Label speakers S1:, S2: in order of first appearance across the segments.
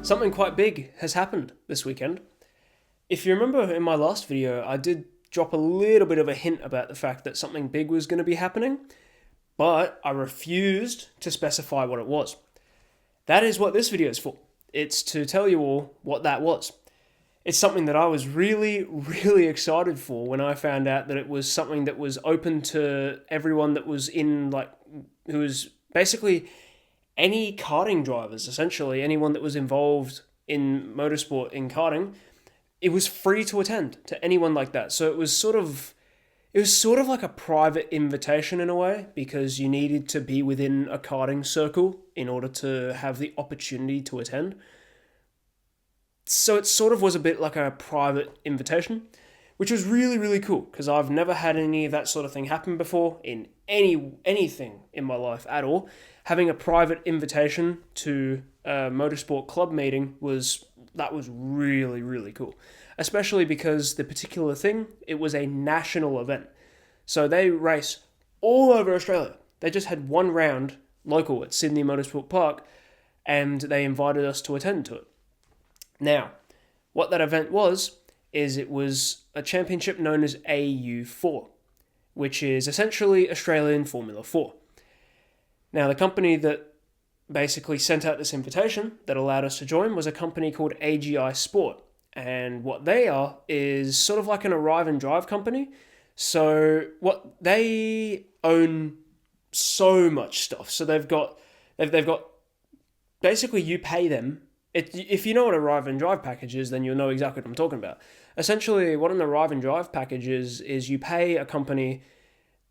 S1: Something quite big has happened this weekend. If you remember in my last video, I did drop a little bit of a hint about the fact that something big was going to be happening, but I refused to specify what it was. That is what this video is for. It's to tell you all what that was. It's something that I was really, really excited for when I found out that it was something that was open to everyone that was who was basically any karting drivers, essentially, anyone that was involved in motorsport, in karting. It was free to attend to anyone like that. So it was sort of like a private invitation in a way, because you needed to be within a karting circle in order to have the opportunity to attend. So it sort of was a bit like a private invitation, which was really, really cool, because I've never had any of that sort of thing happen before in anything in my life at all. Having a private invitation to a motorsport club meeting was really, really cool. Especially because the particular thing, it was a national event. So they race all over Australia. They just had one round local at Sydney Motorsport Park, and they invited us to attend to it. Now, what that event is it was a championship known as AU4, which is essentially Australian Formula 4. Now, the company that basically sent out this invitation that allowed us to join was a company called AGI Sport. And what they are is sort of like an arrive and drive company. So what they own so much stuff. So they've got basically, you pay them. If you know what a arrive and drive package is, then you'll know exactly what I'm talking about. Essentially, what an arrive and drive package is you pay a company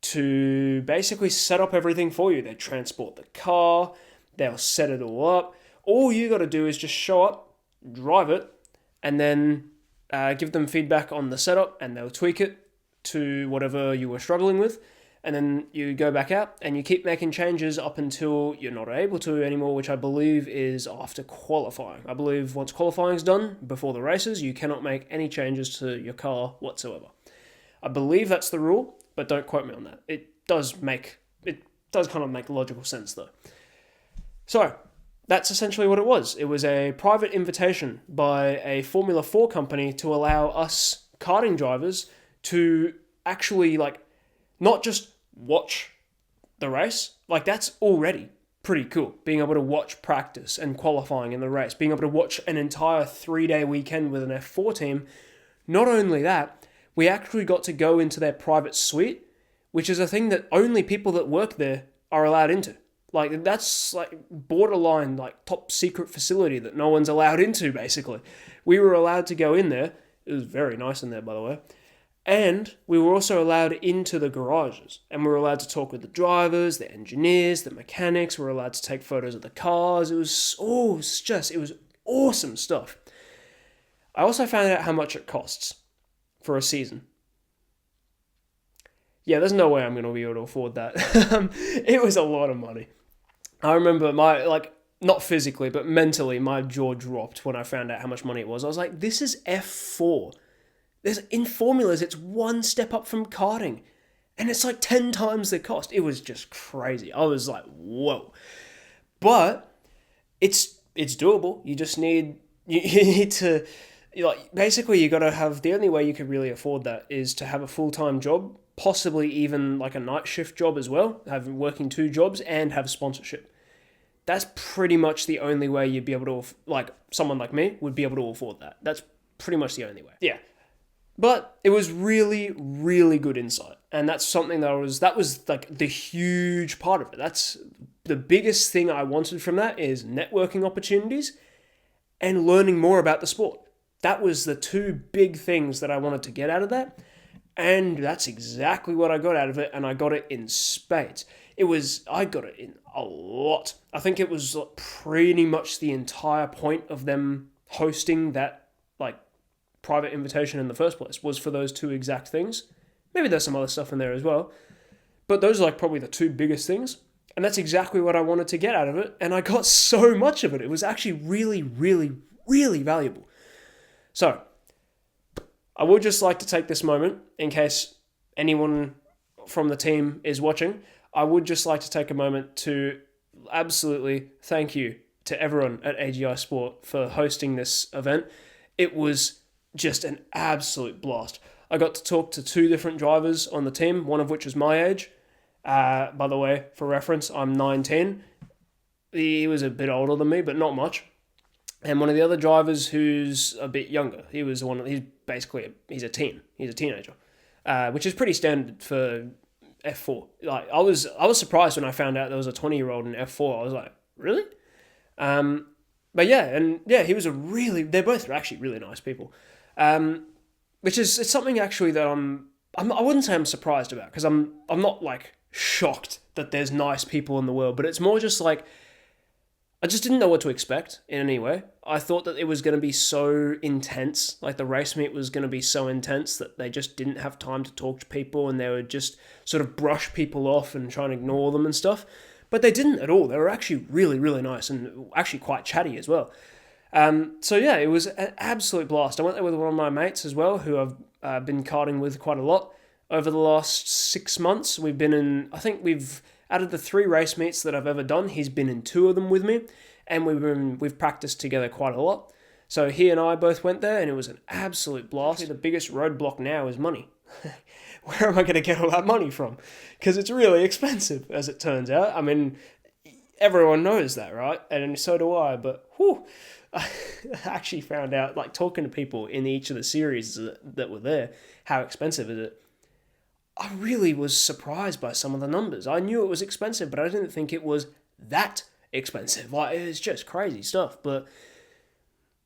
S1: to basically set up everything for you. They transport the car, they'll set it all up. All you got to do is just show up, drive it, and then give them feedback on the setup, and they'll tweak it to whatever you were struggling with. And then you go back out and you keep making changes up until you're not able to anymore, which I believe is after qualifying. I believe once qualifying's done, before the races, you cannot make any changes to your car whatsoever. I believe that's the rule, but don't quote me on that. It does kind of make logical sense though. So, that's essentially what it was. It was a private invitation by a Formula 4 company to allow us karting drivers to actually, not just watch the race. That's already pretty cool. Being able to watch practice and qualifying in the race. Being able to watch an entire 3-day weekend with an F4 team. Not only that, we actually got to go into their private suite, which is a thing that only people that work there are allowed into. That's borderline top secret facility that no one's allowed into, basically. We were allowed to go in there. It was very nice in there, by the way. And we were also allowed into the garages. And we were allowed to talk with the drivers, the engineers, the mechanics. We were allowed to take photos of the cars. It was awesome stuff. I also found out how much it costs for a season. Yeah, there's no way I'm going to be able to afford that. It was a lot of money. I remember not physically, but mentally, my jaw dropped when I found out how much money it was. I was like, this is F4. In formulas, it's one step up from karting. And it's 10 times the cost. It was just crazy. I was like, whoa. But it's doable. You just need to, basically you got to have, the only way you could really afford that is to have a full-time job, possibly even a night shift job as well, working 2 jobs and have sponsorship. That's pretty much the only way you'd be able to, someone like me would be able to afford that. That's pretty much the only way. Yeah. But it was really, really good insight. And that's something that was the huge part of it. That's the biggest thing I wanted from that, is networking opportunities and learning more about the sport. That was the 2 big things that I wanted to get out of that. And that's exactly what I got out of it. And I got it in spades. I got it in a lot. I think it was pretty much the entire point of them hosting that private invitation in the first place was for those 2 exact things. Maybe there's some other stuff in there as well. But those are probably the 2 biggest things. And that's exactly what I wanted to get out of it. And I got so much of it. It was actually really, really, really valuable. So, I would just like to take this moment, in case anyone from the team is watching, I would just like to take a moment to absolutely thank you to everyone at AGI Sport for hosting this event. It was just an absolute blast. I got to talk to 2 different drivers on the team, one of which was my age. By the way, for reference, I'm 19. He was a bit older than me, but not much. And one of the other drivers who's a bit younger. He's a teenager, which is pretty standard for F4. Like I was surprised when I found out there was a 20-year-old in F4. I was like, really? But yeah, they're both actually really nice people. Which is it's something actually that I wouldn't say I'm surprised about, because I'm not like shocked that there's nice people in the world, but it's more just like I just didn't know what to expect in any way. I thought that it was going to be so intense, like the race meet was going to be so intense that they just didn't have time to talk to people and they would just sort of brush people off and try and ignore them and stuff. But they didn't at all. They were actually really, really nice and actually quite chatty as well. So yeah, it was an absolute blast. I went there with one of my mates as well, who I've been karting with quite a lot over the last 6 months. I think we've out of the 3 race meets that I've ever done, he's been in 2 of them with me, and we've practiced together quite a lot. So he and I both went there, and it was an absolute blast. The biggest roadblock now is money. Where am I going to get all that money from? Because it's really expensive, as it turns out. I mean, everyone knows that, right? And so do I. But I actually found out, like talking to people in each of the series that were there, how expensive is it. I really was surprised by some of the numbers. I knew it was expensive, but I didn't think it was that expensive. Like, it's just crazy stuff. But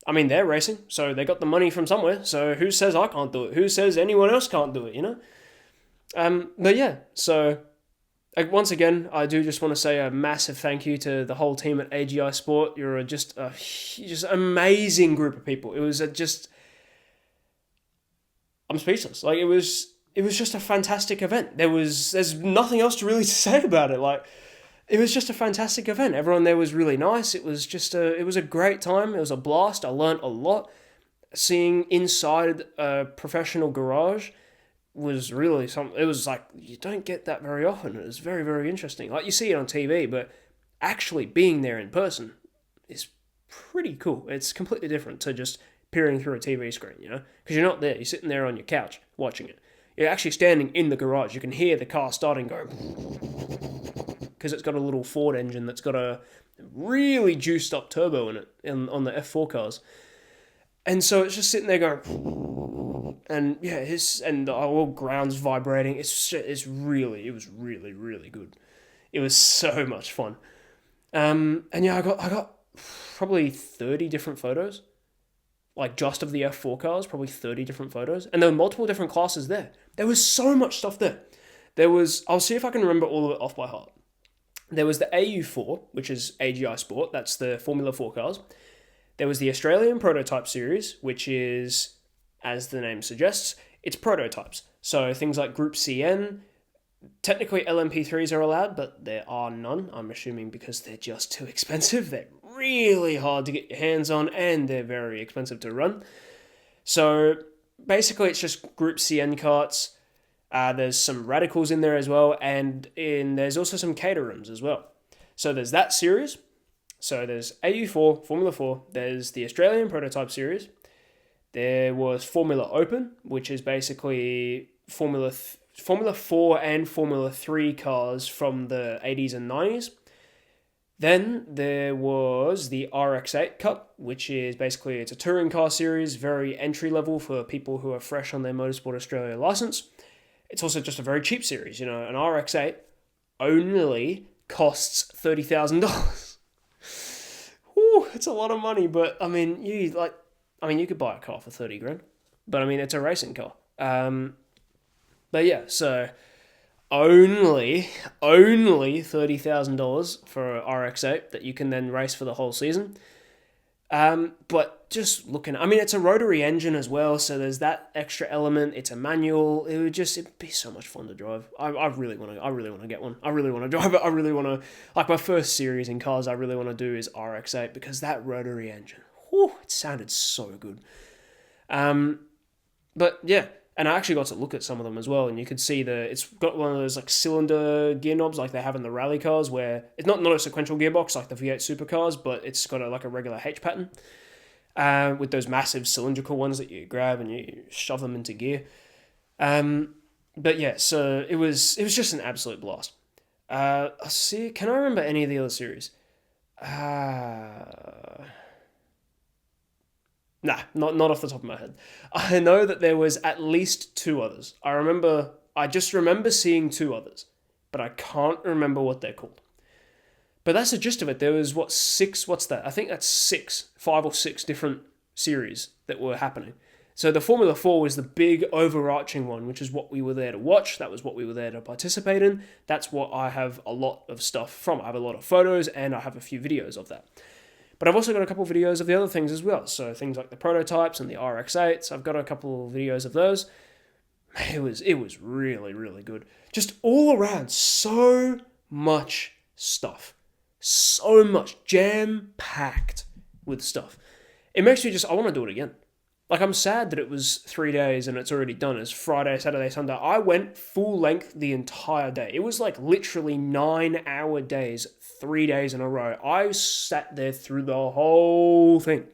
S1: I mean, they're racing, so they got the money from somewhere. So who says I can't do it? Who says anyone else can't do it, you know? But yeah, so once again, I do just want to say a massive thank you to the whole team at AGI Sport. You're just amazing group of people. It was I'm speechless. Like, it was just a fantastic event. There's nothing else to really say about it. Like, it was just a fantastic event. Everyone there was really nice. It was a great time. It was a blast. I learned a lot. Seeing inside a professional garage was really something. It was like, you don't get that very often. It was very, very interesting. Like, you see it on TV, but actually being there in person is pretty cool. It's completely different to just peering through a TV screen, you know? Because you're not there. You're sitting there on your couch watching it. You're actually standing in the garage. You can hear the car starting going, because it's got a little Ford engine that's got a really juiced up turbo in it on the F4 cars. And so it's just sitting there going, and yeah, and the whole ground's vibrating. It was really, really good. It was so much fun. And yeah, I got probably 30 different photos. Like, just of the F4 cars, probably 30 different photos. And there were multiple different classes there. There was so much stuff there. I'll see if I can remember all of it off by heart. There was the AU4, which is AGI Sport. That's the Formula 4 cars. There was the Australian Prototype Series, which is, as the name suggests, it's prototypes. So things like Group CN, technically LMP3s are allowed, but there are none, I'm assuming because they're just too expensive. They're really hard to get your hands on, and they're very expensive to run. So basically it's just Group CN karts. There's some radicals in there as well, and there's also some caterhams as well. So there's that series. So there's AU4, Formula 4, there's the Australian Prototype Series. There was Formula Open, which is basically Formula 4 and Formula 3 cars from the 80s and 90s. Then there was the RX8 Cup, which is basically, it's a touring car series, very entry level for people who are fresh on their Motorsport Australia license. It's also just a very cheap series, you know. An RX8 only costs $30,000. It's a lot of money, but I mean, you could buy a car for 30 grand, but I mean, it's a racing car. But yeah, so only $30,000 for an RX8 that you can then race for the whole season. But just looking, I mean, it's a rotary engine as well, so there's that extra element. It's a manual. It'd be so much fun to drive. I really want to get one. I really want to drive it. I really want to, like, my first series in cars I really want to do is RX8, because that rotary engine, it sounded so good. But yeah, And I actually got to look at some of them as well, and you could see it's got one of those like cylinder gear knobs like they have in the rally cars, where it's not a sequential gearbox like the V8 supercars, but it's got like a regular H pattern with those massive cylindrical ones that you grab and you shove them into gear. But yeah, so it was just an absolute blast. See, can I remember any of the other series? Nah, not off the top of my head. I know that there was at least 2 others. I just remember seeing 2 others, but I can't remember what they're called. But that's the gist of it. There was, what's that? I think that's 5 or 6 different series that were happening. So the Formula 4 was the big overarching one, which is what we were there to watch. That was what we were there to participate in. That's what I have a lot of stuff from. I have a lot of photos and I have a few videos of that. But I've also got a couple of videos of the other things as well. So things like the prototypes and the RX-8s. I've got a couple of videos of those. It was really, really good. Just all around, so much stuff. So much jam-packed with stuff. It makes me I want to do it again. Like, I'm sad that it was 3 days and it's already done. It's Friday, Saturday, Sunday. I went full length the entire day. It was like literally 9-hour days, 3 days in a row. I sat there through the whole thing.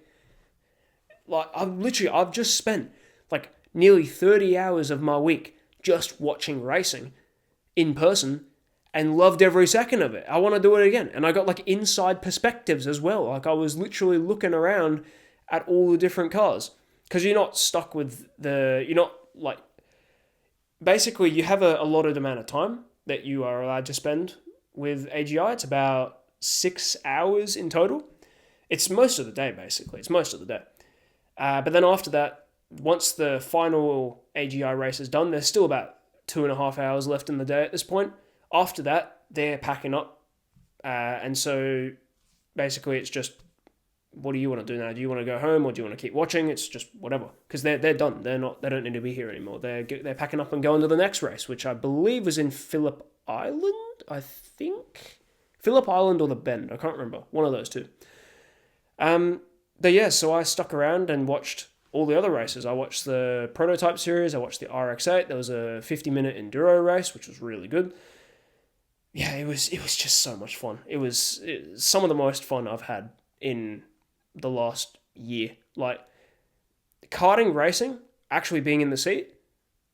S1: Like, I've just spent like nearly 30 hours of my week just watching racing in person and loved every second of it. I want to do it again. And I got like inside perspectives as well. Like, I was literally looking around at all the different cars. Because you're not stuck with you're not like, basically you have a allotted amount of time that you are allowed to spend with AGI. It's about 6 hours in total. It's most of the day, basically. It's most of the day. But then after that, once the final AGI race is done, there's still about 2.5 hours left in the day at this point. After that, they're packing up. And so basically it's just, what do you want to do now? Do you want to go home or do you want to keep watching? It's just whatever, because they're done. They don't need to be here anymore. They're packing up and going to the next race, which I believe was in Phillip Island. I think Phillip Island or the Bend. I can't remember. One of those two. But yeah, so I stuck around and watched all the other races. I watched the prototype series. I watched the RX-8. There was a 50-minute enduro race, which was really good. Yeah, it was just so much fun. It was some of the most fun I've had in the last year. Like, karting racing, actually being in the seat,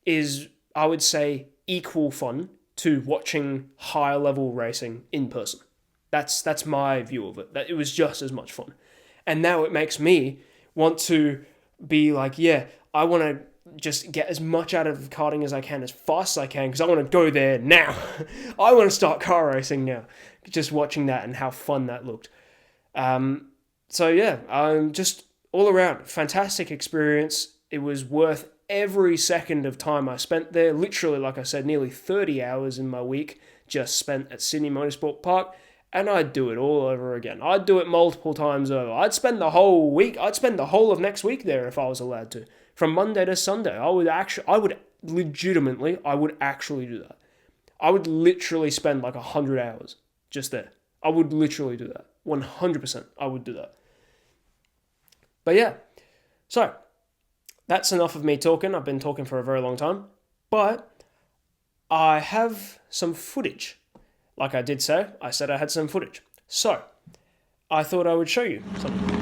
S1: is, I would say, equal fun to watching higher level racing in person. That's my view of it. That it was just as much fun. And now it makes me want to be like, yeah, I want to just get as much out of karting as I can, as fast as I can, because I want to go there now. I want to start car racing now. Just watching that and how fun that looked. So yeah, just all around, fantastic experience. It was worth every second of time I spent there. Literally, like I said, nearly 30 hours in my week just spent at Sydney Motorsport Park, and I'd do it all over again. I'd do it multiple times over. I'd spend the whole week, I'd spend the whole of next week there if I was allowed to. From Monday to Sunday, I would legitimately actually do that. I would literally spend like 100 hours just there. I would literally do that. 100% I would do that. But yeah, so that's enough of me talking. I've been talking for a very long time, but I have some footage. Like I did say, I said I had some footage. So I thought I would show you something.